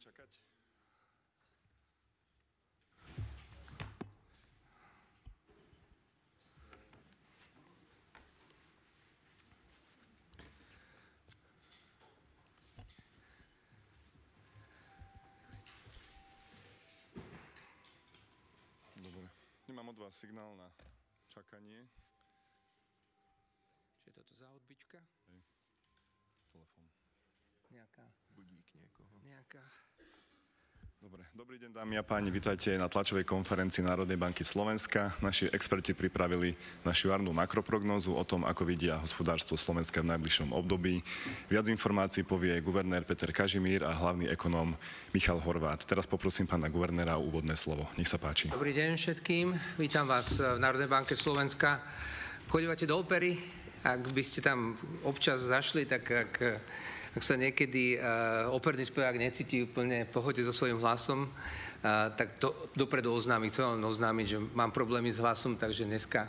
čakať? Dobre. Nemám od vás signál na čakanie. Čo je toto za odbička? Telefón. Nejaká. Budík niekoho. Nejaká. Dobre. Dobrý deň, dámy a páni. Vítajte na tlačovej konferencii Národnej banky Slovenska. Naši experti pripravili našu jarnú makroprognózu o tom, ako vidia hospodárstvo Slovenska v najbližšom období. Viac informácií povie guvernér Peter Kažimír a hlavný ekonóm Michal Horváth. Teraz poprosím pána guvernéra o úvodné slovo. Nech sa páči. Dobrý deň všetkým. Vítam vás v Národnej banke Slovenska. Chodívate do opery? Ak by ste tam občas zašli, tak ak sa niekedy operný spevák necíti úplne v pohode so svojím hlasom, tak to dopredu oznámiť. Chcem vám oznámiť, že mám problémy s hlasom, takže dneska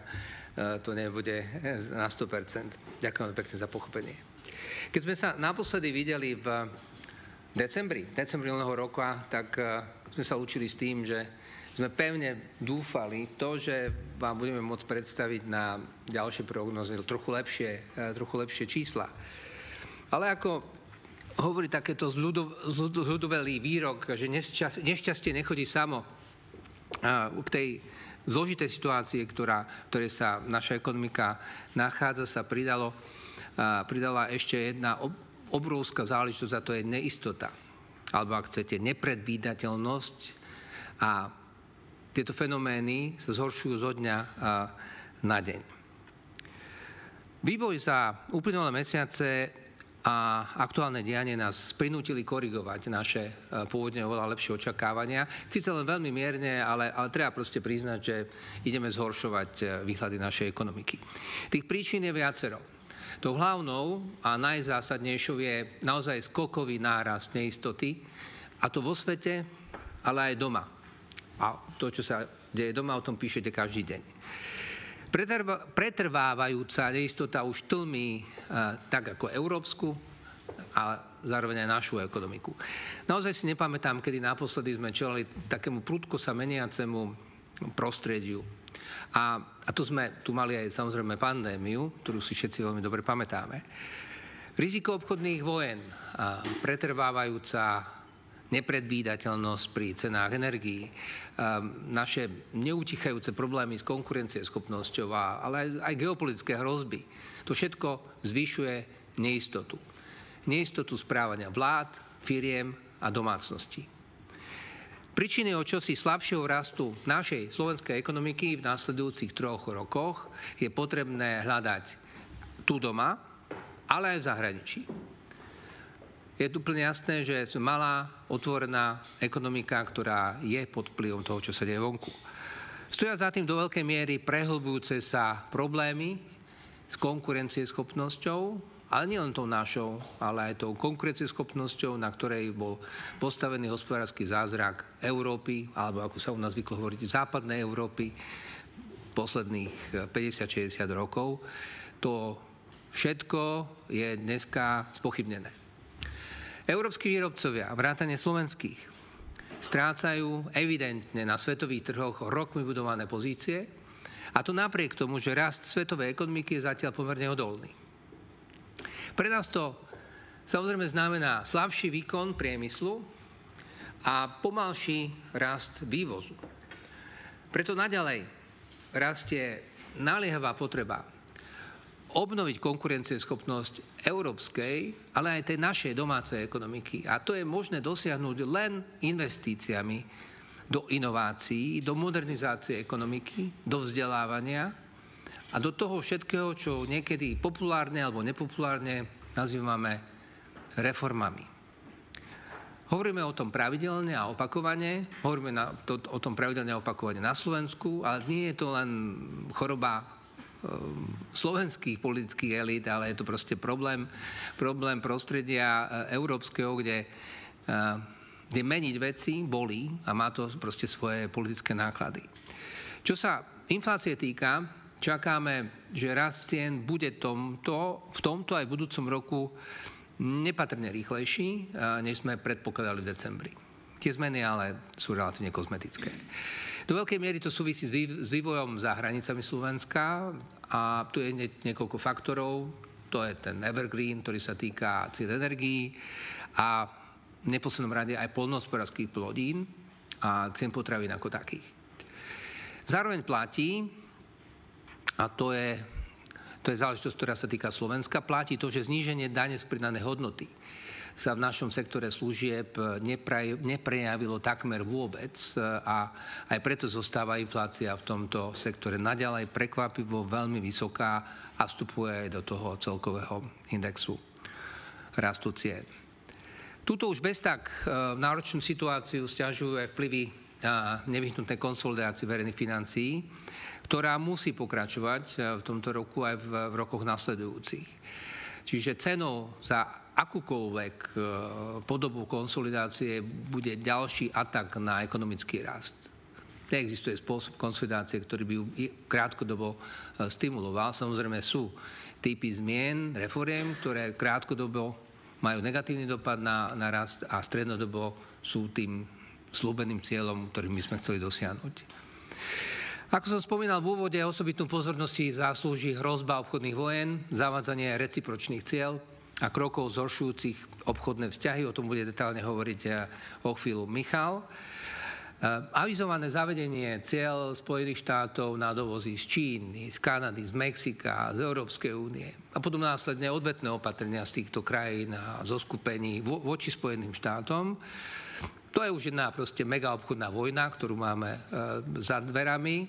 to nebude na 100%. Ďakujem pekne za pochopenie. Keď sme sa naposledy videli v decembri minulého roka, tak sme sa učili s tým, že sme pevne dúfali v to, že vám budeme môcť predstaviť na ďalšie prognózy trochu lepšie čísla. Ale ako hovorí takéto zľudovelý výrok, že nešťastie nechodí samo, k tej zložitej situácie, ktorej sa naša ekonomika nachádza, sa pridala ešte jedna obrovská záležitosť, a to je neistota. Alebo ak chcete, nepredvídateľnosť. A tieto fenomény sa zhoršujú zo dňa na deň. Vývoj za uplynulé mesiace a aktuálne dianie nás prinútili korigovať naše pôvodne oveľa lepšie očakávania. Síce len veľmi mierne, ale treba proste priznať, že ideme zhoršovať výhľady našej ekonomiky. Tých príčin je viacero. Tou hlavnou a najzásadnejšou je naozaj skokový nárast neistoty, a to vo svete, ale aj doma. A to, čo sa deje doma, o tom píšete každý deň. Pretrvávajúca neistota už tlmí tak ako európsku a zároveň aj našu ekonomiku. Naozaj si nepamätám, kedy naposledy sme čelili takému prudko sa meniacemu prostrediu. A tu sme tu mali aj samozrejme pandémiu, ktorú si všetci veľmi dobre pamätáme. Riziko obchodných vojen, pretrvávajúca nepredvídateľnosť pri cenách energií, naše neutichajúce problémy s konkurencieschopnosťou, ale aj geopolitické hrozby. To všetko zvyšuje neistotu. Neistotu správania vlád, firiem a domácností. Príčiny o čosi slabšieho rastu našej slovenskej ekonomiky v následujúcich 3 rokoch je potrebné hľadať tu doma, ale aj v zahraničí. Je tu úplne jasné, že sme malá, otvorená ekonomika, ktorá je pod vplyvom toho, čo sa deje vonku. Stoja za tým do veľkej miery prehlbujúce sa problémy s konkurencieschopnosťou, ale nielen tou našou, ale aj tou konkurencieschopnosťou, na ktorej bol postavený hospodársky zázrak Európy, alebo ako sa u nás zvyklo hovoriť, západnej Európy posledných 50-60 rokov. To všetko je dneska spochybnené. Európski výrobcovia, vrátane slovenských, strácajú evidentne na svetových trhoch rokmi budované pozície, a to napriek tomu, že rast svetovej ekonomiky je zatiaľ pomerne odolný. Pre nás to samozrejme znamená slabší výkon priemyslu a pomalší rast vývozu. Preto naďalej rastie naliehavá potreba obnoviť konkurencieschopnosť európskej, ale aj tej našej domácej ekonomiky. A to je možné dosiahnuť len investíciami do inovácií, do modernizácie ekonomiky, do vzdelávania a do toho všetkého, čo niekedy populárne alebo nepopulárne nazývame reformami. Hovoríme o tom pravidelne a opakovane, hovoríme o tom pravidelne a opakovane na Slovensku, ale nie je to len choroba slovenských politických elít, ale je to proste problém prostredia európskeho, kde meniť veci bolí a má to proste svoje politické náklady. Čo sa inflácie týka, čakáme, že rast cien bude v tomto aj v budúcom roku nepatrne rýchlejší, než sme predpokladali v decembri. Tie zmeny ale sú relatívne kozmetické. Do veľkej miery to súvisí s vývojom za hranicami Slovenska a tu je niekoľko faktorov. To je ten evergreen, ktorý sa týka cien energií a v neposlednom rade aj poľnohospodárskych plodín a cien potravín ako takých. Zároveň platí, a to je záležitosť, ktorá sa týka Slovenska, platí to, že zníženie dane z pridanej hodnoty sa v našom sektore služieb neprejavilo takmer vôbec a aj preto zostáva inflácia v tomto sektore naďalej prekvapivo veľmi vysoká a vstupuje aj do toho celkového indexu rastu cien. Tuto už bez tak náročnú situáciu sťažujú aj vplyvy nevyhnutnej konsolidácie verejných financií, ktorá musí pokračovať v tomto roku aj v rokoch nasledujúcich. Čiže cenou za akúkoľvek podobu konsolidácie bude ďalší atak na ekonomický rast. Neexistuje spôsob konsolidácie, ktorý by ju krátkodobo stimuloval. Samozrejme sú typy zmien, reforiem, ktoré krátkodobo majú negatívny dopad na rast a strednodobo sú tým slúbeným cieľom, ktorý my sme chceli dosiahnuť. Ako som spomínal v úvode, osobitnú pozornosť si zaslúži hrozba obchodných vojen, zavádzanie recipročných cieľ a krokov zhoršujúcich obchodné vzťahy. O tom bude detálne hovoriť o chvíľu Michal. Avizované zavedenie cieľ Spojených štátov na dovozy z Číny, z Kanady, z Mexika, z Európskej únie a potom následne odvetné opatrenia z týchto krajín a zoskupení voči Spojeným štátom. To je už jedna proste mega obchodná vojna, ktorú máme za dverami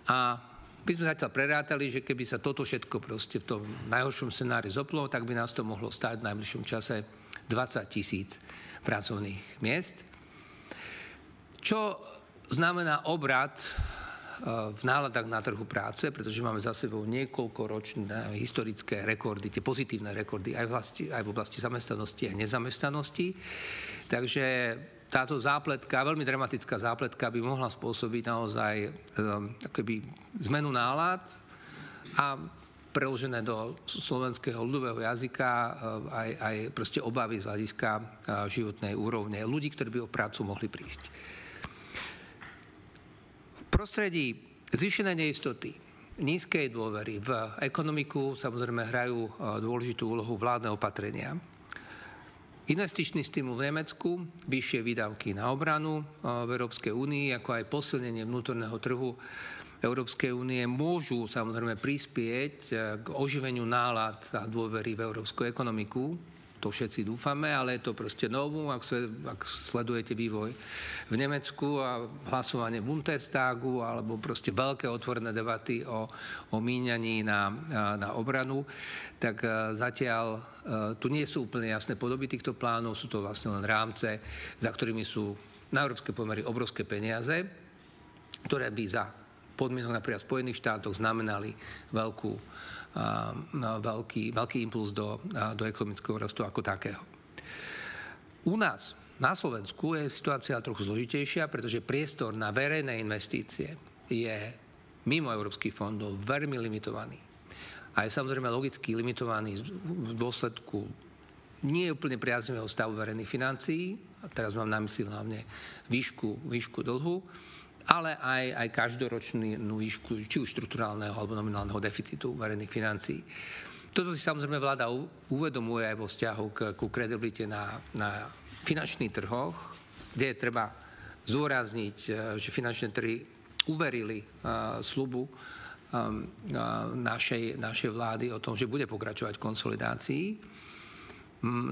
a my sme zatiaľ prerátali, že keby sa toto všetko proste v tom najhoršom scenári zoplo, tak by nás to mohlo stáť v najbližšom čase 20 000 pracovných miest. Čo znamená obrat v náladách na trhu práce, pretože máme za sebou niekoľkoročné historické rekordy, tie pozitívne rekordy aj v oblasti zamestnanosti a nezamestnanosti. Takže táto zápletka, veľmi dramatická zápletka by mohla spôsobiť naozaj akoby zmenu nálad a preložené do slovenského ľudového jazyka aj proste obavy z hľadiska životnej úrovne ľudí, ktorí by o prácu mohli prísť. V prostredí zvýšenej neistoty, nízkej dôvery v ekonomiku samozrejme hrajú dôležitú úlohu vládne opatrenia. Investičný stimul v Nemecku, vyššie výdavky na obranu v Európskej únii, ako aj posilnenie vnútorného trhu Európskej únie môžu samozrejme prispieť k oživeniu nálad a dôvery v európsku ekonomiku. To všetci dúfame, ale je to proste novú, ak sledujete vývoj v Nemecku a hlasovanie v Bundestagu alebo proste veľké otvorené debaty o míňaní na obranu, tak zatiaľ tu nie sú úplne jasné podoby týchto plánov, sú to vlastne len rámce, za ktorými sú na európske pomery obrovské peniaze, ktoré by za podmienok napríklad v Spojených štátoch znamenali veľký impuls do ekonomického rastu ako takého. U nás na Slovensku je situácia trochu zložitejšia, pretože priestor na verejné investície je mimo európskych fondov veľmi limitovaný. A je samozrejme logicky limitovaný v dôsledku nie úplne priaznivého stavu verejných financií, a teraz mám na mysli hlavne výšku dlhu, ale aj každoročnú výšku, či už štrukturálneho alebo nominálneho deficitu verejných financií. Toto si samozrejme vláda uvedomuje aj vo vzťahu ku kredibilite na finančných trhoch, kde je treba zdôrazniť, že finančné trhy uverili sľubu našej vlády o tom, že bude pokračovať v konsolidácii.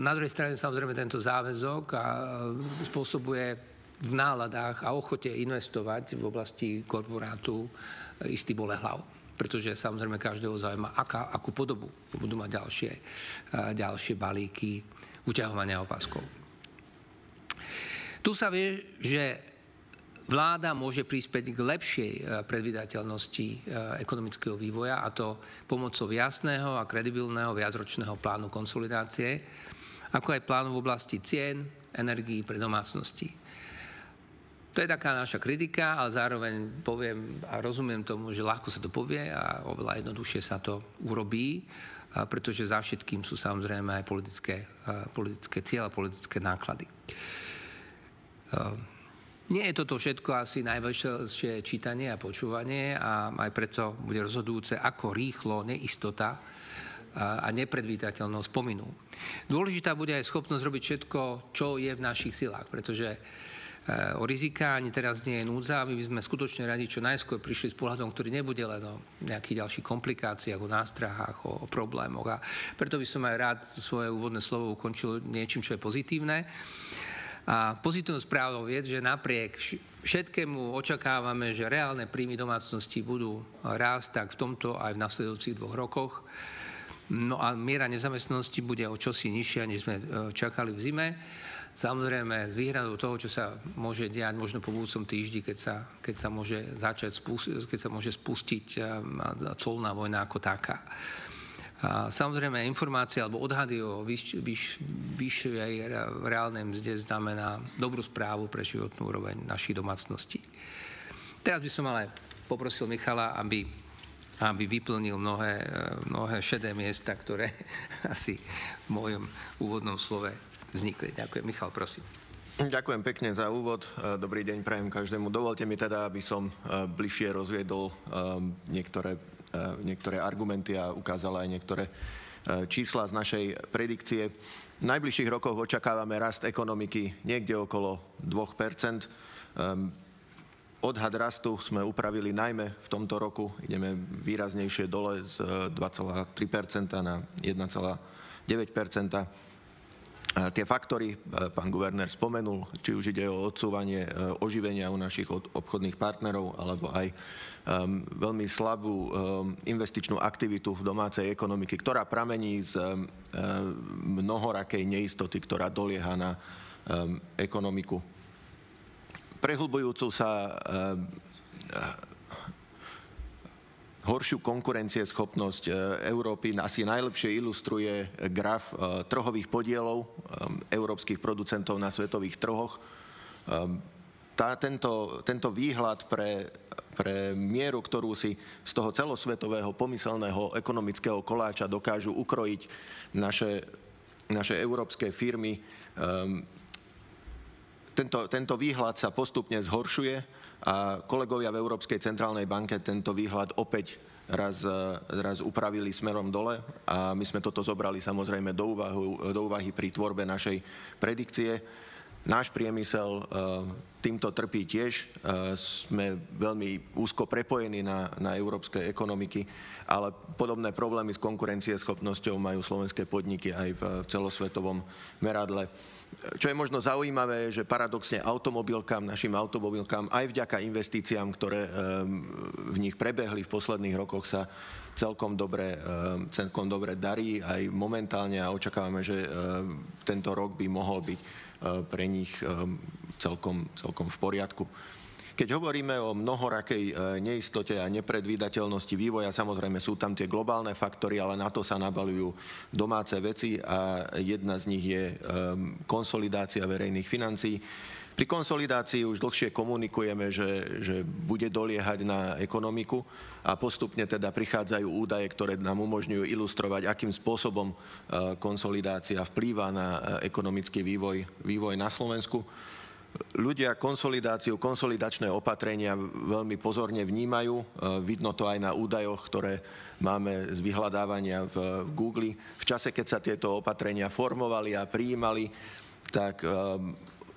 Na druhej strane samozrejme tento záväzok spôsobuje v náladách a ochote investovať v oblasti korporátu istý bolehlav. Pretože samozrejme každého zaujíma, akú podobu budú mať ďalšie balíky uťahovania opaskov. Tu sa vie, že vláda môže prispieť k lepšej predvídateľnosti ekonomického vývoja, a to pomocou jasného a kredibilného viacročného plánu konsolidácie, ako aj plánu v oblasti cien energií pre domácnosti. To je taká naša kritika, ale zároveň poviem a rozumiem tomu, že ľahko sa to povie a oveľa jednoduchšie sa to urobí, pretože za všetkým sú samozrejme aj politické cieľe, politické náklady. Nie je toto všetko asi najväčšie čítanie a počúvanie a aj preto bude rozhodujúce, ako rýchlo neistota a nepredvídateľnosť pominú. Dôležitá bude aj schopnosť robiť všetko, čo je v našich silách, pretože o rizika ani teraz nie je núdza. My by sme skutočne radi čo najskôr prišli s pohľadom, ktorý nebude len o nejakých ďalších komplikáciách, o nástrahách, o problémoch. A preto by som aj rád svoje úvodné slovo ukončil niečím, čo je pozitívne. A pozitívnou správou je, že napriek všetkému očakávame, že reálne príjmy domácností budú rásť tak v tomto aj v nasledujúcich 2 rokoch. No a miera nezamestnanosti bude o čosi nižšia, než sme čakali v zime. Samozrejme, s výhradou toho, čo sa môže diať možno po budúcom týždni, keď sa môže spustiť colná vojna ako taká. A samozrejme, informácie alebo odhady o vyššej reálnej mzde znamená dobrú správu pre životnú úroveň našich domácností. Teraz by som ale poprosil Michala, aby vyplnil mnohé šedé miesta, ktoré asi v mojom úvodnom slove vznikli. Ďakujem. Michal, prosím. Ďakujem pekne za úvod. Dobrý deň prajem každému. Dovolte mi teda, aby som bližšie rozviedol niektoré argumenty a ukázal aj niektoré čísla z našej predikcie. V najbližších rokoch očakávame rast ekonomiky niekde okolo 2%. Odhad rastu sme upravili najmä v tomto roku. Ideme výraznejšie dole z 2,3% na 1,9%. Tie faktory pán guvernér spomenul, či už ide o odsúvanie oživenia u našich obchodných partnerov, alebo aj veľmi slabú investičnú aktivitu v domácej ekonomiky, ktorá pramení z mnohorakej neistoty, ktorá dolieha na ekonomiku. Prehlbujúcu sa horšiu konkurencieschopnosť Európy asi najlepšie ilustruje graf trhových podielov európskych producentov na svetových trhoch. Tento výhľad pre mieru, ktorú si z toho celosvetového pomyselného ekonomického koláča dokážu ukrojiť naše európske firmy, tento výhľad sa postupne zhoršuje a kolegovia v Európskej centrálnej banke tento výhľad opäť raz upravili smerom dole a my sme toto zobrali samozrejme do úvahy pri tvorbe našej predikcie. Náš priemysel týmto trpí tiež, sme veľmi úzko prepojení na európske ekonomiky, ale podobné problémy s konkurencieschopnosťou majú slovenské podniky aj v celosvetovom meradle. Čo je možno zaujímavé, že paradoxne našim automobilkám, aj vďaka investíciám, ktoré v nich prebehli v posledných rokoch, sa celkom dobre darí aj momentálne a očakávame, že tento rok by mohol byť pre nich celkom v poriadku. Keď hovoríme o mnohorakej neistote a nepredvídateľnosti vývoja, samozrejme sú tam tie globálne faktory, ale na to sa nabaľujú domáce veci a jedna z nich je konsolidácia verejných financií. Pri konsolidácii už dlhšie komunikujeme, že bude doliehať na ekonomiku a postupne teda prichádzajú údaje, ktoré nám umožňujú ilustrovať, akým spôsobom konsolidácia vplýva na ekonomický vývoj na Slovensku. Ľudia konsolidačné opatrenia veľmi pozorne vnímajú. Vidno to aj na údajoch, ktoré máme z vyhľadávania v Google. V čase, keď sa tieto opatrenia formovali a prijímali, tak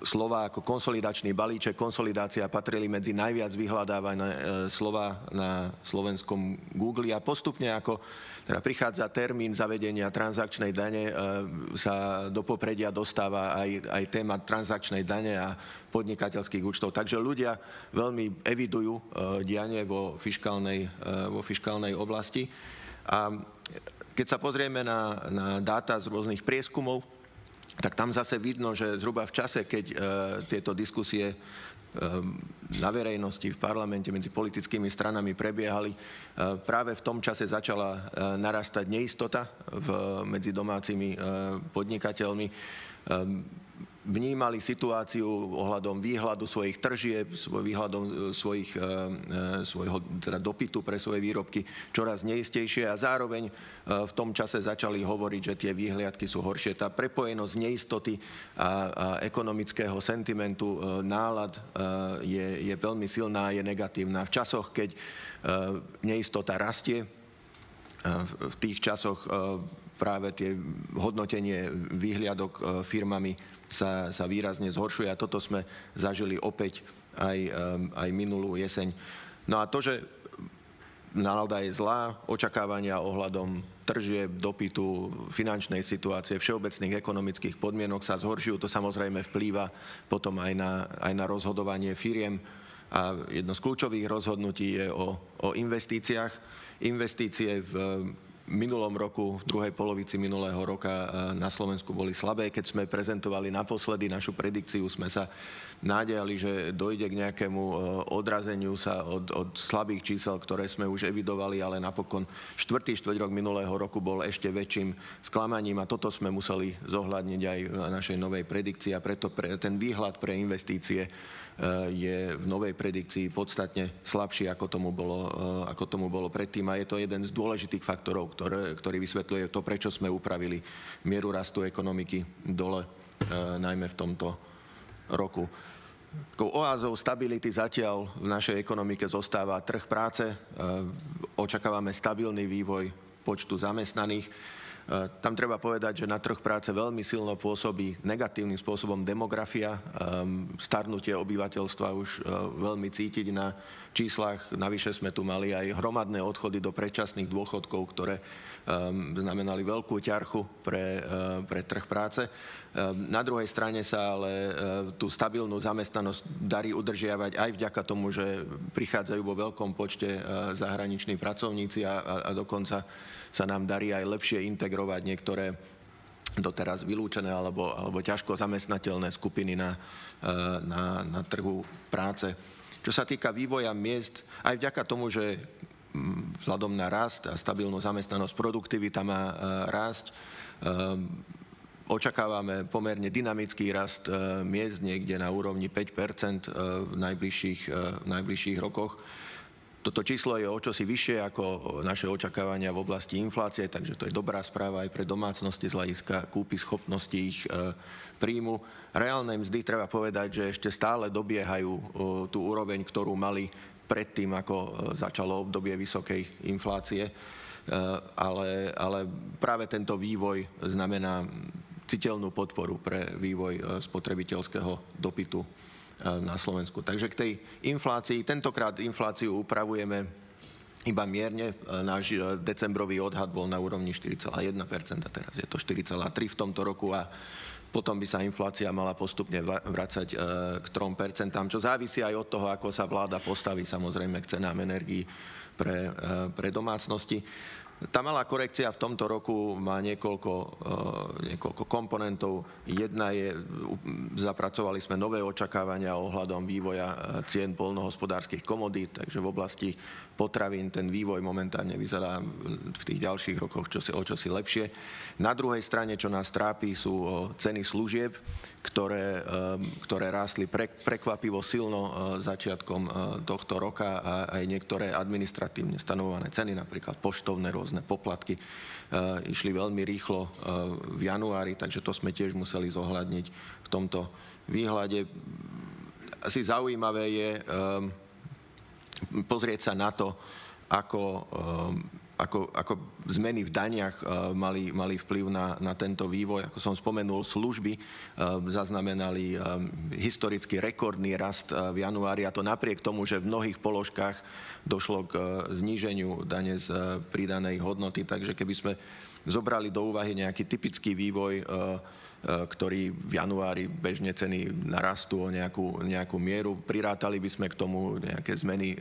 slová ako konsolidačný balíček, konsolidácia patrili medzi najviac vyhľadávané slová na slovenskom Google a postupne ako teda prichádza termín zavedenia transakčnej dane, sa do popredia dostáva aj téma transakčnej dane a podnikateľských účtov. Takže ľudia veľmi evidujú dianie vo fiškálnej oblasti. A keď sa pozrieme na dáta z rôznych prieskumov, tak tam zase vidno, že zhruba v čase, keď tieto diskusie na verejnosti, v parlamente, medzi politickými stranami prebiehali, práve v tom čase začala narastať neistota medzi domácimi podnikateľmi. vnímali situáciu ohľadom výhľadu svojich tržieb, výhľadom svojho teda dopytu pre svoje výrobky čoraz neistejšie a zároveň v tom čase začali hovoriť, že tie výhliadky sú horšie. Tá prepojenosť neistoty a ekonomického sentimentu, nálad je veľmi silná a je negatívna. V časoch, keď neistota rastie, v tých časoch práve tie hodnotenie výhliadok firmami sa výrazne zhoršuje a toto sme zažili opäť aj minulú jeseň. No a to, že nálada je zlá, očakávania ohľadom tržieb, dopytu, finančnej situácie, všeobecných ekonomických podmienok sa zhoršujú, to samozrejme vplýva potom aj na rozhodovanie firiem. A jedno z kľúčových rozhodnutí je o investíciách. Investície v minulom roku, v druhej polovici minulého roka na Slovensku boli slabé. Keď sme prezentovali naposledy našu predikciu, sme sa nádejali, že dojde k nejakému odrazeniu sa od slabých čísel, ktoré sme už evidovali, ale napokon štvrťrok minulého roku bol ešte väčším sklamaním a toto sme museli zohľadniť aj v našej novej predikcii a preto ten výhľad pre investície je v novej predikcii podstatne slabší, ako tomu bolo predtým. A je to jeden z dôležitých faktorov, ktorý vysvetľuje to, prečo sme upravili mieru rastu ekonomiky dole, najmä v tomto roku. Oázou stability zatiaľ v našej ekonomike zostáva trh práce. Očakávame stabilný vývoj počtu zamestnaných. Tam treba povedať, že na trh práce veľmi silno pôsobí negatívnym spôsobom demografia. Starnutie obyvateľstva už veľmi cítiť na číslach. Navyše sme tu mali aj hromadné odchody do predčasných dôchodkov, ktoré znamenali veľkú ťarchu pre trh práce. Na druhej strane sa ale tú stabilnú zamestnanosť darí udržiavať aj vďaka tomu, že prichádzajú vo veľkom počte zahraniční pracovníci a dokonca sa nám darí aj lepšie integrovať niektoré doteraz vylúčené alebo ťažko zamestnateľné skupiny na trhu práce. Čo sa týka vývoja miest, aj vďaka tomu, že vzhľadom na rast a stabilnú zamestnanosť produktivita má rásť, očakávame pomerne dynamický rast miest niekde na úrovni 5% v najbližších rokoch. Toto číslo je o čosi vyššie ako naše očakávania v oblasti inflácie, takže to je dobrá správa aj pre domácnosti z hľadiska kúpy schopnosti ich príjmu. Reálne mzdy treba povedať, že ešte stále dobiehajú tú úroveň, ktorú mali predtým, ako začalo obdobie vysokej inflácie, ale práve tento vývoj znamená citeľnú podporu pre vývoj spotrebiteľského dopytu na Slovensku. Takže k tej inflácii, tentokrát infláciu upravujeme iba mierne. Náš decembrový odhad bol na úrovni 4,1%, teraz je to 4,3% v tomto roku a potom by sa inflácia mala postupne vracať k 3%, čo závisí aj od toho, ako sa vláda postaví samozrejme k cenám energií pre domácnosti. Tá malá korekcia v tomto roku má niekoľko komponentov. Jedna je, zapracovali sme nové očakávania ohľadom vývoja cien poľnohospodárskych komodít, takže v oblasti potravín ten vývoj momentálne vyzerá v tých ďalších rokoch o čosi lepšie. Na druhej strane, čo nás trápi, sú ceny služieb, ktoré rástli prekvapivo silno začiatkom tohto roka a aj niektoré administratívne stanovované ceny, napríklad poštovné rôzne poplatky, išli veľmi rýchlo v januári, takže to sme tiež museli zohľadniť v tomto výhľade. Asi zaujímavé je pozrieť sa na to, ako zmeny v daniach mali vplyv na tento vývoj. Ako som spomenul, služby zaznamenali historicky rekordný rast v januári, a to napriek tomu, že v mnohých položkách došlo k zníženiu dane z pridanej hodnoty. Takže keby sme zobrali do úvahy nejaký typický vývoj, ktorý v januári bežne ceny narastú o nejakú mieru. Prirátali by sme k tomu nejaké zmeny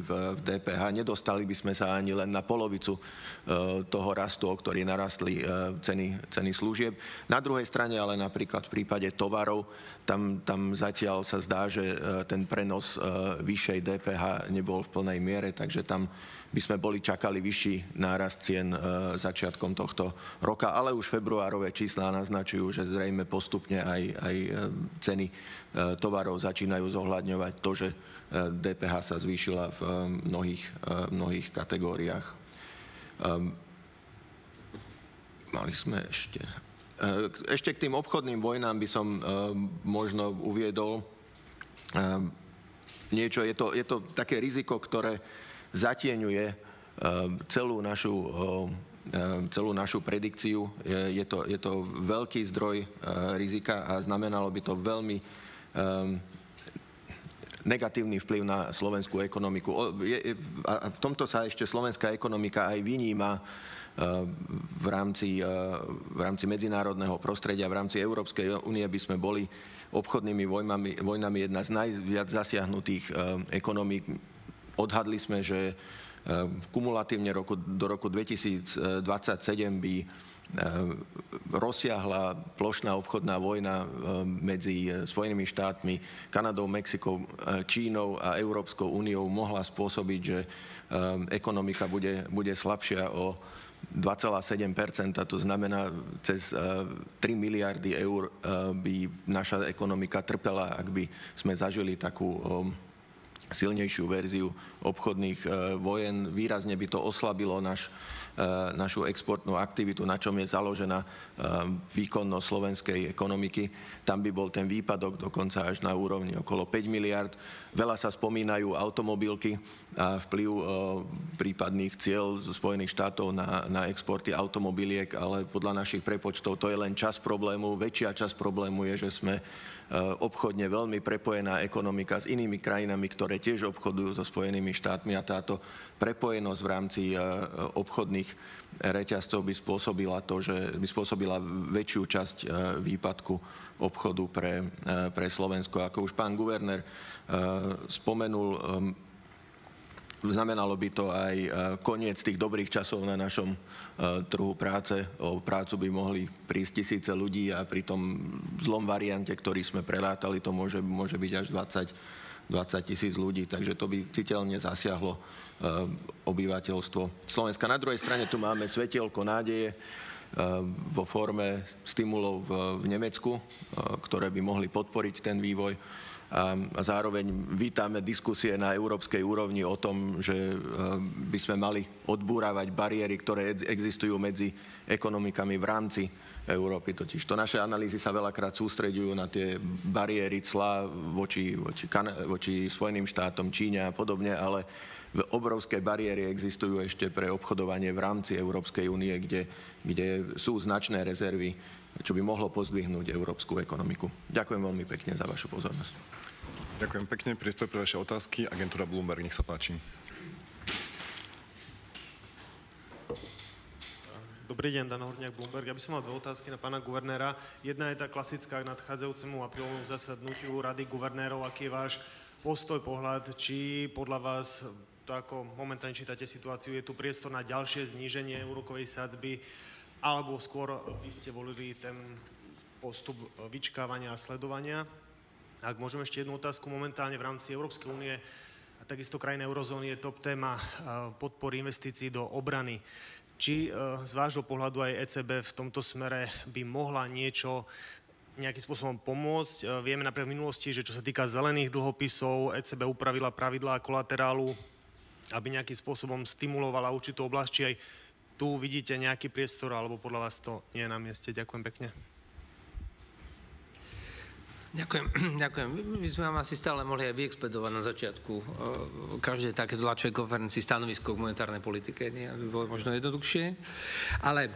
v DPH. Nedostali by sme sa ani len na polovicu toho rastu, o ktorý narastli ceny služieb. Na druhej strane ale napríklad v prípade tovarov, tam zatiaľ sa zdá, že ten prenos vyššej DPH nebol v plnej miere, takže tam by sme čakali vyšší nárast cien začiatkom tohto roka, ale už februárové čísla naznačujú, že zrejme postupne aj ceny tovarov začínajú zohľadňovať to, že DPH sa zvýšila v mnohých kategóriách. Mali sme ešte k tým obchodným vojnám by som možno uviedol niečo. Je to také riziko, ktoré zatieňuje celú našu predikciu. Je to veľký zdroj rizika a znamenalo by to veľmi negatívny vplyv na slovenskú ekonomiku. A v tomto sa ešte slovenská ekonomika aj vyníma v rámci medzinárodného prostredia, v rámci Európskej únie by sme boli obchodnými vojnami jedna z najviac zasiahnutých ekonomík. Odhadli sme, že kumulatívne do roku 2027 by rozsiahla plošná obchodná vojna medzi Spojenými štátmi, Kanadou, Mexikou, Čínou a Európskou úniou mohla spôsobiť, že ekonomika bude slabšia o 2,7%, to znamená, cez 3 miliardy eur by naša ekonomika trpela, ak by sme zažili takú silnejšiu verziu obchodných vojen. Výrazne by to oslabilo našu exportnú aktivitu, na čom je založená výkonnosť slovenskej ekonomiky. Tam by bol ten výpadok dokonca až na úrovni okolo 5 miliard. Veľa sa spomínajú automobilky a vplyv prípadných cieľ zo Spojených štátov na exporty automobiliek, ale podľa našich prepočtov to je len časť problému. Väčšia časť problému je, že sme obchodne veľmi prepojená ekonomika s inými krajinami, ktoré tiež obchodujú so Spojenými štátmi a táto prepojenosť v rámci obchodných reťazcov by spôsobila to, že by spôsobila väčšiu časť výpadku obchodu pre Slovensko. Ako už pán guvernér spomenul, znamenalo by to aj koniec tých dobrých časov na našom trhu práce. O prácu by mohli prísť tisíce ľudí a pri tom zlom variante, ktorý sme prerátali, to môže byť až 20 tisíc ľudí, takže to by citeľne zasiahlo obyvateľstvo Slovenska. Na druhej strane tu máme svetielko nádeje vo forme stimulov v Nemecku, ktoré by mohli podporiť ten vývoj. A zároveň vítame diskusie na európskej úrovni o tom, že by sme mali odbúravať bariéry, ktoré existujú medzi ekonomikami v rámci Európy. Totiž to naše analýzy sa veľakrát sústreďujú na tie bariéry clá voči Spojeným štátom, Číne a podobne, ale obrovské bariéry existujú ešte pre obchodovanie v rámci Európskej únie, kde sú značné rezervy, čo by mohlo pozdvihnúť európsku ekonomiku. Ďakujem veľmi pekne za vašu pozornosť. Ďakujem pekne. Priestor pre vaše otázky. Agentúra Bloomberg, nech sa páči. Dobrý deň, Dan Horniak, Bloomberg. Ja by som mal dve otázky na pána guvernéra. Jedna je tá klasická k nadchádzajúcemu aprílovému zasadnutiu Rady guvernérov. Aký je váš postoj, pohľad, či podľa vás, to ako momentálne čítate situáciu, je tu priestor na ďalšie zníženie úrokovej sadzby, alebo skôr by ste volili ten postup vyčkávania a sledovania? Ak môžem ešte jednu otázku, momentálne v rámci Európskej únie a takisto krajín eurozóny je top téma podpory investícií do obrany. Či z vášho pohľadu aj ECB v tomto smere by mohla nejakým spôsobom pomôcť? Vieme napríklad v minulosti, že čo sa týka zelených dlhopisov, ECB upravila pravidlá kolaterálu, aby nejakým spôsobom stimulovala určitú oblasť. Či aj tu vidíte nejaký priestor, alebo podľa vás to nie je na mieste? Ďakujem pekne. Ďakujem. My sme vám asi stále mohli aj vyexpedovať na začiatku každej také tlačovej konferencii stanovisko k monetárnej politike. Nie? To by bolo možno jednoduchšie. Ale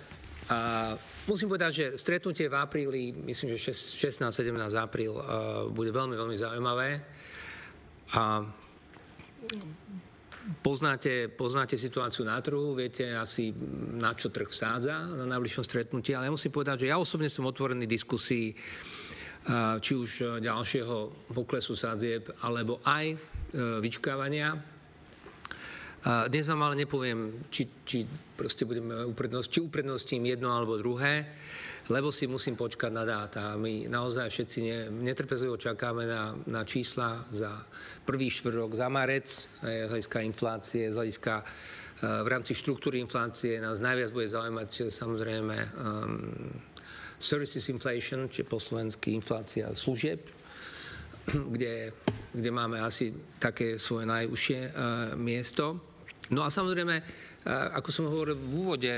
musím povedať, že stretnutie v apríli, myslím, že 16-17 apríl, bude veľmi, veľmi zaujímavé. A poznáte situáciu na trhu, viete asi, na čo trh vsádza na najbližšom stretnutí, ale ja musím povedať, že ja osobne som otvorený diskusii či už ďalšieho poklesu sadzieb, alebo aj vyčkávania. Dnes vám ale nepoviem, či proste budeme uprednostním jedno alebo druhé, lebo si musím počkať na dáta. My naozaj všetci netrpezlivo čakáme na čísla za prvý štvrtok, za marec, z hľadiska inflácie, z hľadiska v rámci štruktúry inflácie nás najviac bude zaujímať samozrejme services inflation, čiže po slovensky inflácia služieb, kde máme asi také svoje najúžšie miesto. No a samozrejme, ako som hovoril v úvode,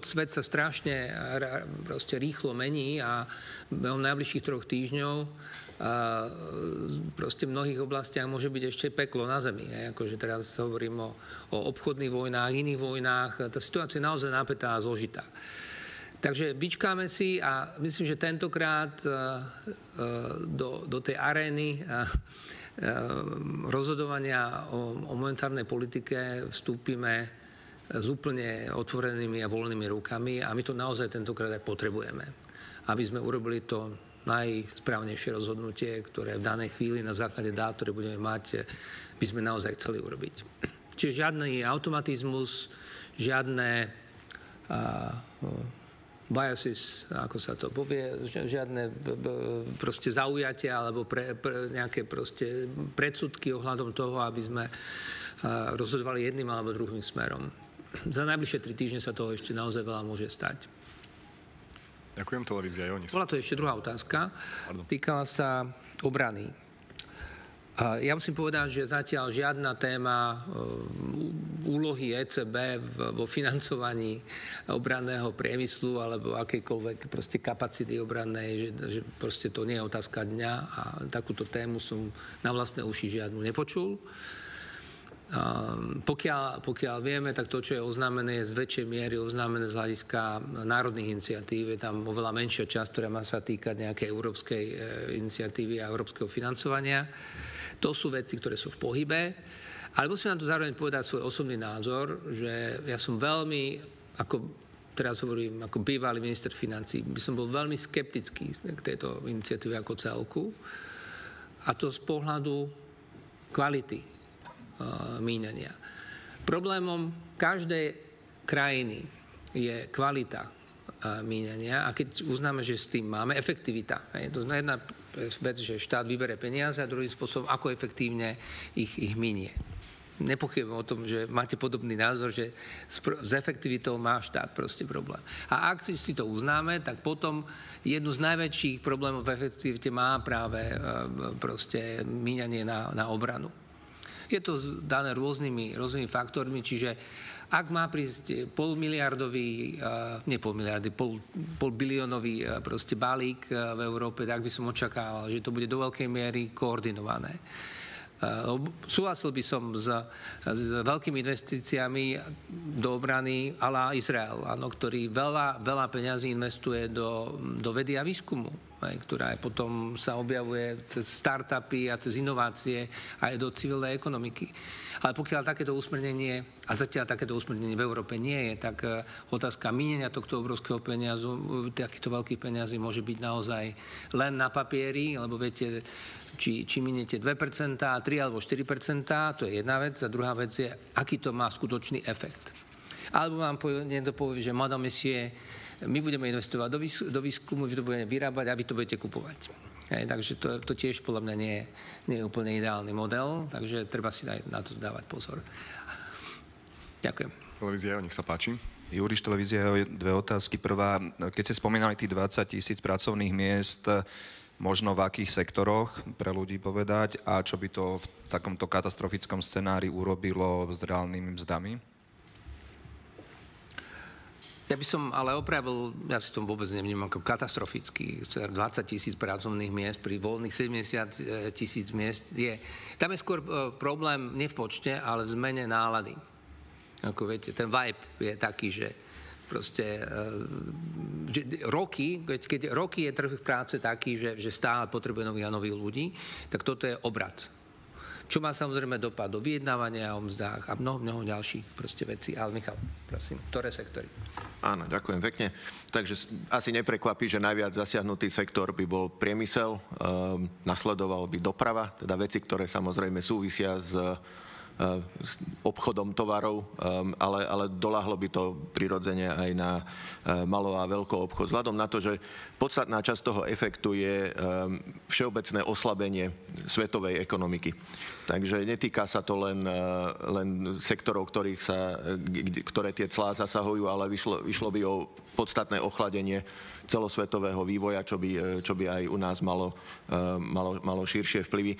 svet sa strašne proste rýchlo mení a v najbližších 3 týždňov proste v mnohých oblastiach môže byť ešte peklo na zemi. Akože teraz hovorím o obchodných vojnách, iných vojnách. Tá situácia je naozaj napätá a zložitá. Takže vyčkáme si a myslím, že tentokrát do tej arény rozhodovania o monetárnej politike vstúpime s úplne otvorenými a voľnými rukami a my to naozaj tentokrát aj potrebujeme. Aby sme urobili to najsprávnejšie rozhodnutie, ktoré v danej chvíli na základe dát, ktoré budeme mať, by sme naozaj chceli urobiť. Čiže žiadny automatizmus, žiadne biases, ako sa to povie, žiadne proste zaujatia alebo nejaké proste predsudky ohľadom toho, aby sme rozhodovali jedným alebo druhým smerom. Za najbližšie 3 týždne sa toho ešte naozaj veľa môže stať. Ďakujem, televízia. Bola to ešte druhá otázka. Týkala sa obrany. Ja musím povedať, že zatiaľ žiadna téma úlohy ECB vo financovaní obranného priemyslu alebo akejkoľvek proste kapacity obrannej, že proste to nie je otázka dňa a takúto tému som na vlastné uši žiadnu nepočul. Pokiaľ vieme, tak to, čo je oznámené, je z väčšej miery oznámené z hľadiska národných iniciatív. Je tam oveľa menšia časť, ktorá má sa týkať nejakej európskej iniciatívy a európskeho financovania. To sú veci, ktoré sú v pohybe. Ale musím vám tu zároveň povedať svoj osobný názor, že ja som veľmi, teraz hovorím, ako bývalý minister financií, by som bol veľmi skeptický k tejto iniciatíve ako celku. A to z pohľadu kvality míňania. Problémom každej krajiny je kvalita míňania a keď uznáme, že s tým máme efektivita. To je jedna vec, že štát vybere peniaze a druhým spôsobom, ako efektívne ich mínie. Nepochybujem o tom, že máte podobný názor, že s efektivitou má štát proste problém. A ak si to uznáme, tak potom jednu z najväčších problémov v efektivite má práve proste míňanie na obranu. Je to dané rôznymi faktormi, čiže ak má prísť polbiliónový proste balík v Európe, tak by som očakával, že to bude do veľkej miery koordinované. Súhlasil by som s veľkými investíciami do obrany a la Izrael, ktorý veľa peňazí investuje do vedy a výskumu, ktorá potom sa objavuje cez startupy a cez inovácie aj do civilnej ekonomiky. Ale pokiaľ takéto usmernenie, a zatiaľ takéto usmernenie v Európe nie je, tak otázka mínenia tohto obrovského peniazu, takýchto veľkých peniazí môže byť naozaj len na papieri, lebo viete, či miniete 2%, 3 alebo 4%, to je jedna vec. A druhá vec je, aký to má skutočný efekt. Alebo vám niekto povie, že madame, monsieur, my budeme investovať do výskumu, vy to budeme vyrábať a vy to budete kupovať. Takže to tiež podľa mňa nie je úplne ideálny model, takže treba si na to dávať pozor. Ďakujem. Televízia, nech sa páči. Juriš, televízia, dve otázky. Prvá, keď ste spomínali tých 20 000 pracovných miest, možno v akých sektoroch, pre ľudí povedať, a čo by to v takomto katastrofickom scenári urobilo s reálnymi mzdami? Ja by som ale opravil, ja si to vôbec nevnímam ako katastrofický. 20 000 pracovných miest pri voľných 70 000 miest je. Tam je skôr problém nie v počte, ale v zmene nálady. Ako viete, ten vibe je taký, že proste že keď roky je trh práce taký, že stále potrebuje nových a nových ľudí, tak toto je obrat. Čo má samozrejme dopad do vyjednávania o mzdách a mnoho ďalších proste vecí. Ale Michal, prosím, ktoré sektory? Áno, ďakujem pekne. Takže asi neprekvapí, že najviac zasiahnutý sektor by bol priemysel, nasledoval by doprava, teda veci, ktoré samozrejme súvisia s obchodom tovarov, ale doľahlo by to prirodzene aj na malo a veľký obchod. Vzhľadom na to, že podstatná časť toho efektu je všeobecné oslabenie svetovej ekonomiky. Takže netýka sa to len sektorov, ktoré tie clá zasahujú, ale vyšlo by o podstatné ochladenie celosvetového vývoja, čo by aj u nás malo širšie vplyvy.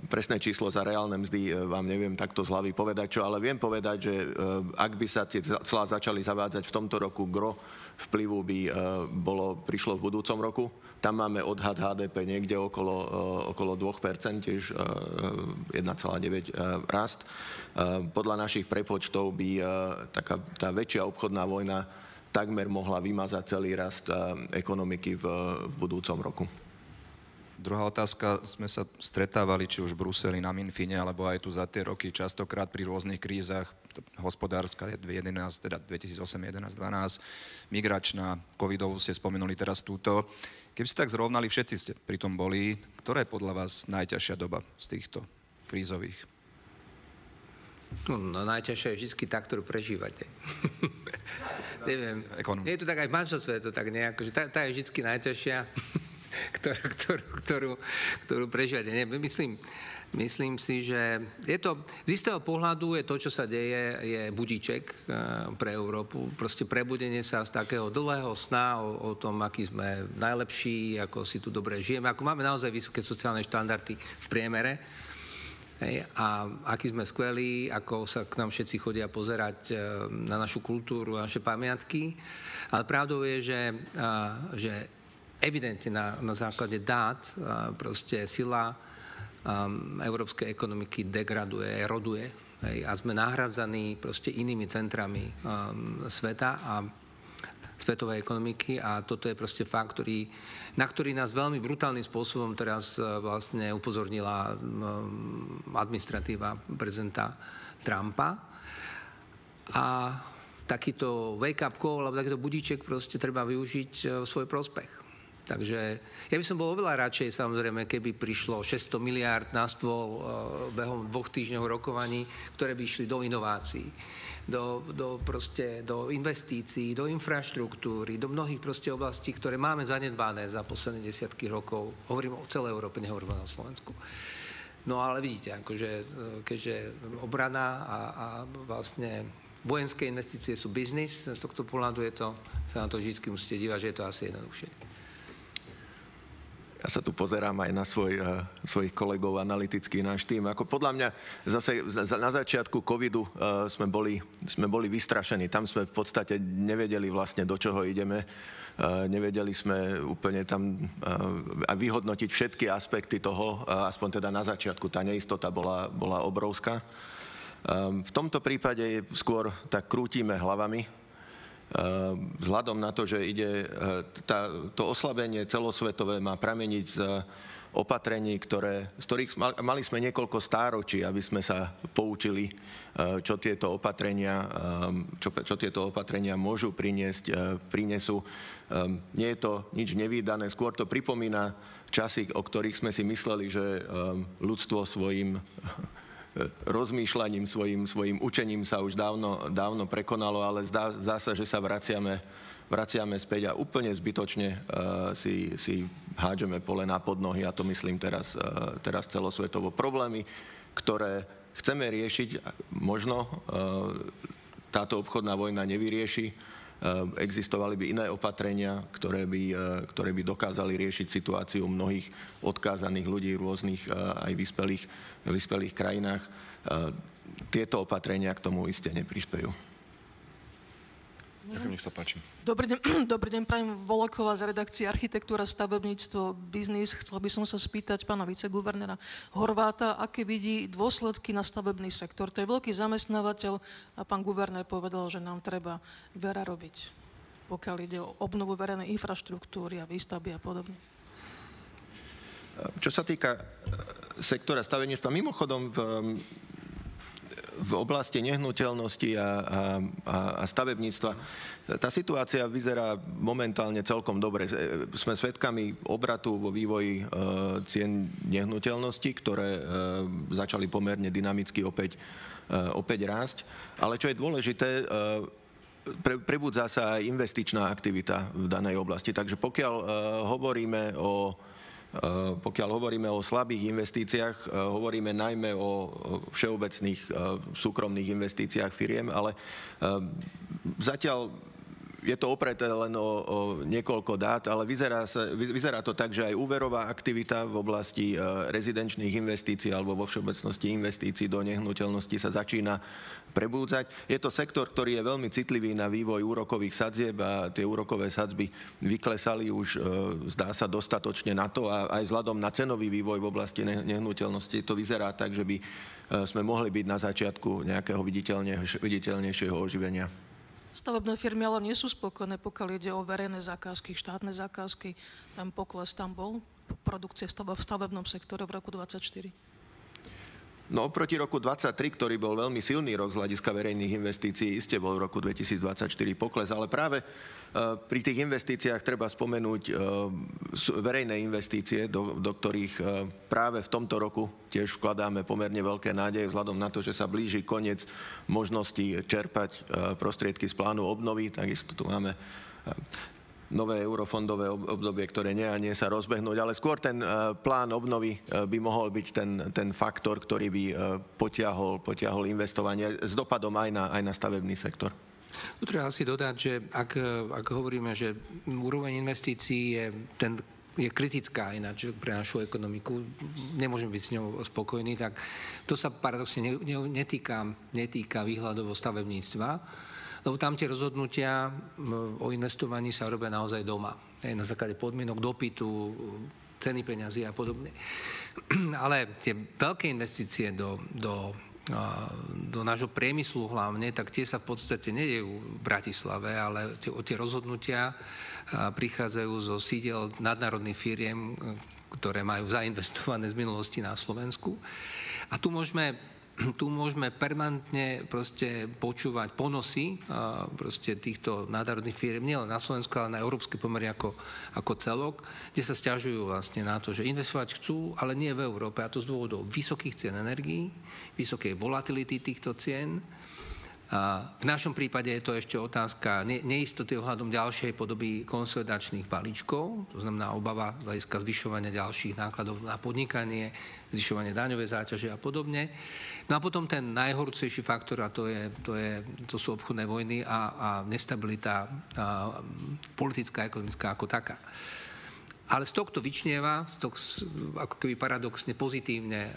Presné číslo za reálne mzdy vám neviem takto z hlavy povedať, ale viem povedať, že ak by sa tie clá začali zavádzať v tomto roku, gro vplyvu by prišlo v budúcom roku. Tam máme odhad HDP niekde okolo 2%, tiež 1,9 rast. Podľa našich prepočtov by tá väčšia obchodná vojna takmer mohla vymazať celý rast ekonomiky v budúcom roku. Druhá otázka, sme sa stretávali či už v Bruseli, na Minfine, alebo aj tu za tie roky častokrát pri rôznych krízach, hospodárska 2011, teda 2008, 11, 12, migračná, covidovú ste spomenuli teraz túto. Keby ste tak zrovnali, všetci ste pri tom boli, ktorá je podľa vás najťažšia doba z týchto krízových? No najťažšia je vždy tá, ktorú prežívate. Neviem, je to tak aj v manželstve, je to tak nejako, že tá je vždy najťažšia, ktorú prežívate. Myslím si, že je to, z istého pohľadu je to, čo sa deje, je budíček pre Európu. Proste prebudenie sa z takého dlhého sna o tom, aký sme najlepší, ako si tu dobre žijeme, ako máme naozaj vysoké sociálne štandardy v priemere. A aký sme skvelí, ako sa k nám všetci chodia pozerať na našu kultúru, na naše pamiatky. Ale pravdou je, že evidentne na základe dát proste sila európskej ekonomiky degraduje, eroduje. A sme nahradzaní proste inými centrami sveta a svetovej ekonomiky a toto je proste fakt, na ktorý nás veľmi brutálnym spôsobom teraz vlastne upozornila administratíva prezidenta Trumpa. A takýto wake-up call, alebo takýto budíček proste treba využiť v svoj prospech. Takže ja by som bol oveľa radšej, samozrejme, keby prišlo 600 miliárd na stôl behom 2 týždňov rokovaní, ktoré by išli do inovácií, do investícií, do infraštruktúry, do mnohých proste oblastí, ktoré máme zanedbané za posledné desiatky rokov. Hovorím o celej Európe, nehovorím o Slovensku. No ale vidíte, akože, keďže obrana a vlastne vojenské investície sú biznis, z tohto pohľadu sa na to vždy musíte dívať, že je to asi jednoduchšie. Ja sa tu pozerám aj na svojich kolegov analytický náš tým. Ako podľa mňa zase na začiatku covidu sme boli vystrašení. Tam sme v podstate nevedeli vlastne, do čoho ideme. Nevedeli sme úplne tam vyhodnotiť všetky aspekty toho, aspoň teda na začiatku. Tá neistota bola obrovská. V tomto prípade skôr tak krútime hlavami, vzhľadom na to, že to oslabenie celosvetové má prameniť z opatrení, z ktorých mali sme niekoľko stáročí, aby sme sa poučili, čo tieto opatrenia môžu prinesú. Nie je to nič nevídané, skôr to pripomína časy, o ktorých sme si mysleli, že ľudstvo svojim rozmýšľaním, svojim učením sa už dávno prekonalo, ale zdá sa, že sa vraciame späť a úplne zbytočne si hádžeme polená pod nohy, a to myslím teraz celosvetovo. Problémy, ktoré chceme riešiť, možno táto obchodná vojna nevyrieši. Existovali by iné opatrenia, ktoré by dokázali riešiť situáciu mnohých odkázaných ľudí v rôznych aj vyspelých krajinách. Tieto opatrenia k tomu iste neprispejú. Ďakujem, nech sa páči. Dobrý deň, prajem Volaková z redakcie Architektúra, stavebníctvo, biznis. Chcel by som sa spýtať pána viceguvernéra Horváta, aké vidí dôsledky na stavebný sektor. To je veľký zamestnávateľ a pán guvernér povedal, že nám treba veľa robiť, pokiaľ ide o obnovu verejnej infraštruktúry a výstavby a podobne. Čo sa týka sektora stavebníctva, mimochodom v oblasti nehnuteľnosti a stavebníctva tá situácia vyzerá momentálne celkom dobre. Sme svedkami obratu vo vývoji cien nehnuteľností, ktoré začali pomerne dynamicky opäť rásť. Ale čo je dôležité, prebudza sa aj investičná aktivita v danej oblasti. Takže pokiaľ hovoríme o slabých investíciách, hovoríme najmä o všeobecných súkromných investíciách firiem, ale zatiaľ je to opreté len o niekoľko dát, ale vyzerá to tak, že aj úverová aktivita v oblasti rezidenčných investícií alebo vo všeobecnosti investícií do nehnuteľnosti sa začína prebúdzať. Je to sektor, ktorý je veľmi citlivý na vývoj úrokových sadzieb a tie úrokové sadzby vyklesali už, zdá sa, dostatočne na to a aj vzhľadom na cenový vývoj v oblasti nehnuteľnosti to vyzerá tak, že by sme mohli byť na začiatku nejakého viditeľnejšieho oživenia. Stavebné firmy ale nie sú spokojné, pokiaľ ide o verejné zákazky, štátne zákazky. Tam pokles tam bol, produkcie v stavebnom sektore v roku 2024. No oproti roku 2023, ktorý bol veľmi silný rok z hľadiska verejných investícií, iste bol v roku 2024 pokles, ale práve pri tých investíciách treba spomenúť verejné investície, do ktorých práve v tomto roku tiež vkladáme pomerne veľké nádeje vzhľadom na to, že sa blíži koniec možností čerpať prostriedky z plánu obnovy. Takisto tu máme nové eurofondové obdobie, ktoré nie sa rozbehnúť, ale skôr ten plán obnovy by mohol byť ten faktor, ktorý by potiahol investovanie s dopadom aj na stavebný sektor. Tu treba asi dodať, že ak hovoríme, že úroveň investícií je kritická ináč pre našu ekonomiku, nemôžeme byť s ňou spokojní, tak to sa paradoxne netýka výhľadov stavebníctva, lebo tam tie rozhodnutia o investovaní sa robia naozaj doma. Na základe podmienok dopytu, ceny peňazí a podobne. Ale tie veľké investície do nášho priemyslu hlavne, tak tie sa v podstate nedejú v Bratislave, ale tie rozhodnutia prichádzajú zo sídel nadnárodných firiem, ktoré majú zainvestované z minulosti na Slovensku. A tu môžeme permanentne proste počúvať ponosy proste týchto nadnárodných firiem, nielen na Slovensku, ale na európske pomery ako celok, kde sa sťažujú vlastne na to, že investovať chcú, ale nie v Európe, a to z dôvodov vysokých cien energií, vysokej volatility týchto cien. V našom prípade je to ešte otázka neistoty ohľadom ďalšej podoby konsolidačných balíčkov, to znamená obava z hľadiska zvyšovania ďalších nákladov na podnikanie, zvyšovanie daňovej záťaže a podobne. No a potom ten najhorúcejší faktor, a to sú obchodné vojny a nestabilita politická a ekonomická ako taká. Ale z tohto vyčnieva, ako keby paradoxne pozitívne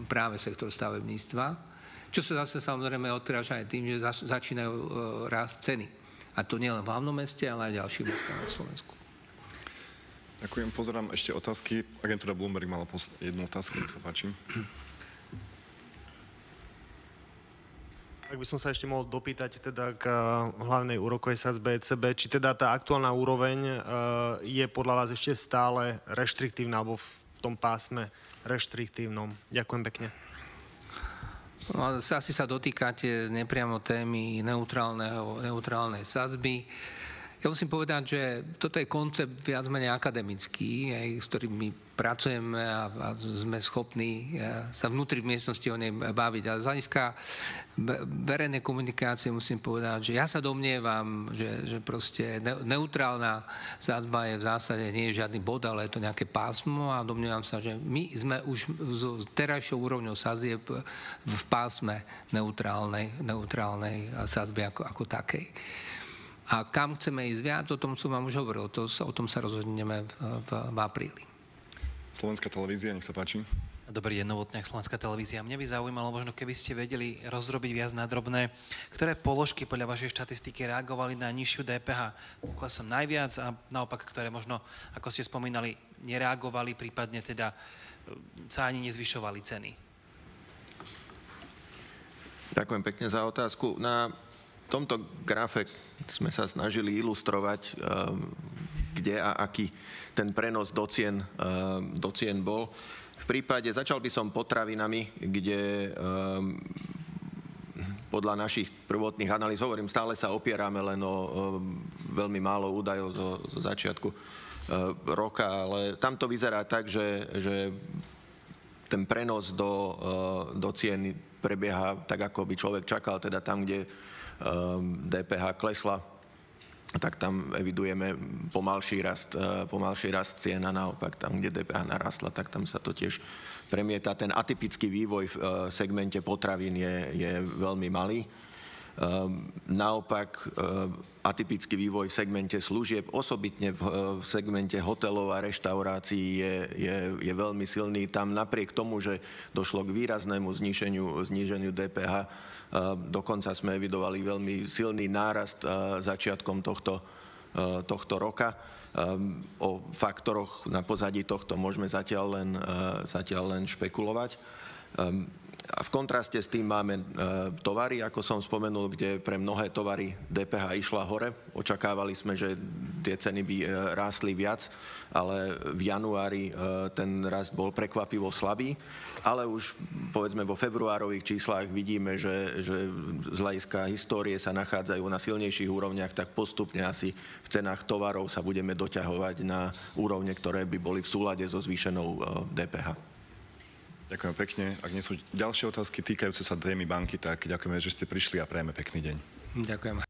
práve sektor stavebníctva, čo sa zase samozrejme odráža aj tým, že začínajú rásť ceny. A to nielen v hlavnom meste, ale aj v ďalších mestách na Slovensku. Ďakujem, pozerám ešte otázky. Agentúra Bloomberg mala jednu otázku, nech sa páči. Ak by som sa ešte mohol dopýtať teda k hlavnej úrokovej sadzbe ECB, či teda tá aktuálna úroveň je podľa vás ešte stále reštriktívna, alebo v tom pásme reštriktívnom? Ďakujem pekne. No, asi sa dotýkate nepriamo témy neutrálnej sadzby. Ja musím povedať, že toto je koncept viac menej akademický, s ktorým my pracujeme a sme schopní sa vnútri v miestnosti o nej baviť. Ale z hľadiska verejnej komunikácie musím povedať, že ja sa domnievam, že proste neutrálna sadzba je v zásade nie je žiadny bod, ale je to nejaké pásmo a domnievam sa, že my sme už s terajšou úrovňou sadzieb v pásme neutrálnej sadzby ako takej. A kam chceme ísť viac, o tom som vám už hovoril, o tom sa rozhodneme v apríli. Slovenská televízia, nech sa páči. Dobrý deň, Novotňák, Slovenská televízia. Mne by zaujímalo, možno keby ste vedeli rozrobiť viac na drobné, ktoré položky podľa vašej štatistiky reagovali na nižšiu DPH poklesom najviac a naopak, ktoré možno, ako ste spomínali, nereagovali, prípadne teda sa ani nezvyšovali ceny. Ďakujem pekne za otázku. Na tomto grafe sme sa snažili ilustrovať, kde a aký ten prenos do cien bol. V prípade, začal by som potravinami, kde podľa našich prvotných analýz, hovorím, stále sa opierame len o veľmi málo údajov zo začiatku roka, ale tam to vyzerá tak, že ten prenos do cien prebieha tak, ako by človek čakal, teda tam, kde DPH klesla, tak tam evidujeme pomalší rast cien a naopak tam, kde DPH narastla, tak tam sa to tiež premieta. Ten atypický vývoj v segmente potravín je veľmi malý. Naopak atypický vývoj v segmente služieb, osobitne v segmente hotelov a reštaurácií je veľmi silný. Tam napriek tomu, že došlo k výraznému zníženiu DPH, dokonca sme evidovali veľmi silný nárast začiatkom tohto roka. O faktoroch na pozadí tohto môžeme zatiaľ len špekulovať. A v kontraste s tým máme tovary, ako som spomenul, kde pre mnohé tovary DPH išla hore. Očakávali sme, že tie ceny by rástli viac, ale v januári ten rast bol prekvapivo slabý. Ale už povedzme vo februárových číslach vidíme, že z hľadiska histórie sa nachádzajú na silnejších úrovniach, tak postupne asi v cenách tovarov sa budeme doťahovať na úrovne, ktoré by boli v súlade so zvýšenou DPH. Ďakujem pekne. Ak nie sú ďalšie otázky týkajúce sa témy banky, tak ďakujeme, že ste prišli a prajeme pekný deň. Ďakujem.